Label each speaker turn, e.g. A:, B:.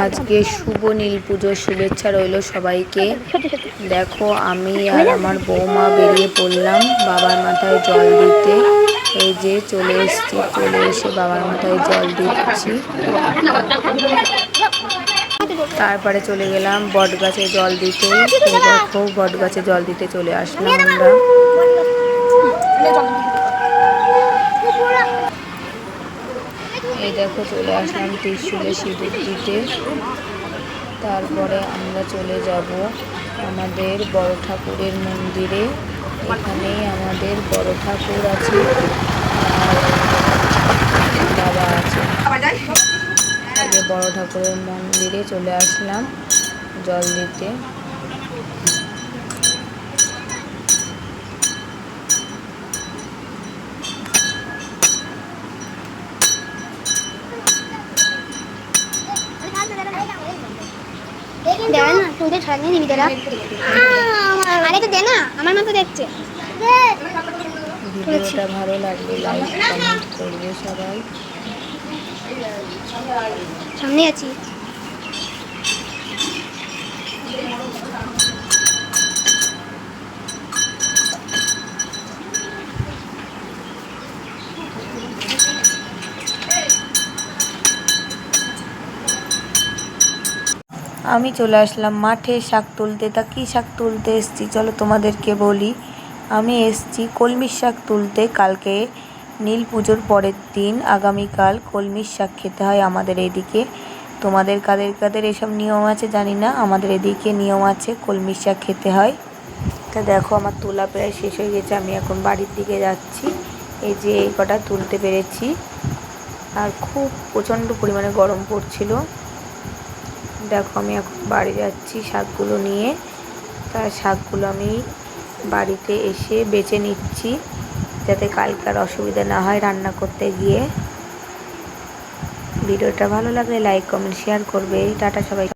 A: আজকে শুভ নীল পুজোর শুভেচ্ছা রইল সবাইকে। দেখো আমি আর আমার বৌমা বেরিয়ে পড়লাম বাবার মাথায় জল দিতে। এই যে চলে এসেছি, চলে এসে বাবার মাথায় জল দিচ্ছি। তারপরে চলে গেলাম বট গাছে জল দিতে। দেখো বট গাছে জল দিতে চলে আসলাম আমরা। এই দেখো চলে আসলাম ত্রিশূলে সিঁদুর দিতে। তারপরে আমরা চলে যাব আমাদের বড় ঠাকুরের মন্দিরে। এখানেই আমাদের বড় ঠাকুর আছে আর বাবা আছে। এই যে বড় ঠাকুরের মন্দিরে চলে আসলাম জল দিতে। ভিডিওটা ভালো লাগলে লাইক কমেন্ট করবে সবাই।
B: সামনে আছি।
A: আমি চলে আসলাম মাঠে শাক তুলতে। তা কী শাক তুলতে এসছি চলো তোমাদেরকে বলি। আমি এসছি কলমির শাক তুলতে। কালকে নীল পুজোর পরের দিন আগামীকাল কলমির শাক খেতে হয় আমাদের এদিকে। তোমাদের কাদের কাদের এসব নিয়ম আছে জানি না, আমাদের এদিকে নিয়ম আছে কলমির শাক খেতে হয়। তা দেখো আমার তোলা প্রায় শেষ হয়ে গেছে, আমি এখন বাড়ির দিকে যাচ্ছি। এই যে এই কটা তুলতে পেরেছি, আর খুব প্রচণ্ড পরিমাণে গরম পড়ছিল। দেখো আমি এখন বাড়ি যাচ্ছি শাকগুলো নিয়ে। তার শাকগুলো আমি বাড়িতে এসে বেছে নিচ্ছি যাতে কালকার অসুবিধা না হয় রান্না করতে গিয়ে। ভিডিওটা ভালো লাগলে লাইক কমেন্ট শেয়ার করবে। টাটা সবাই।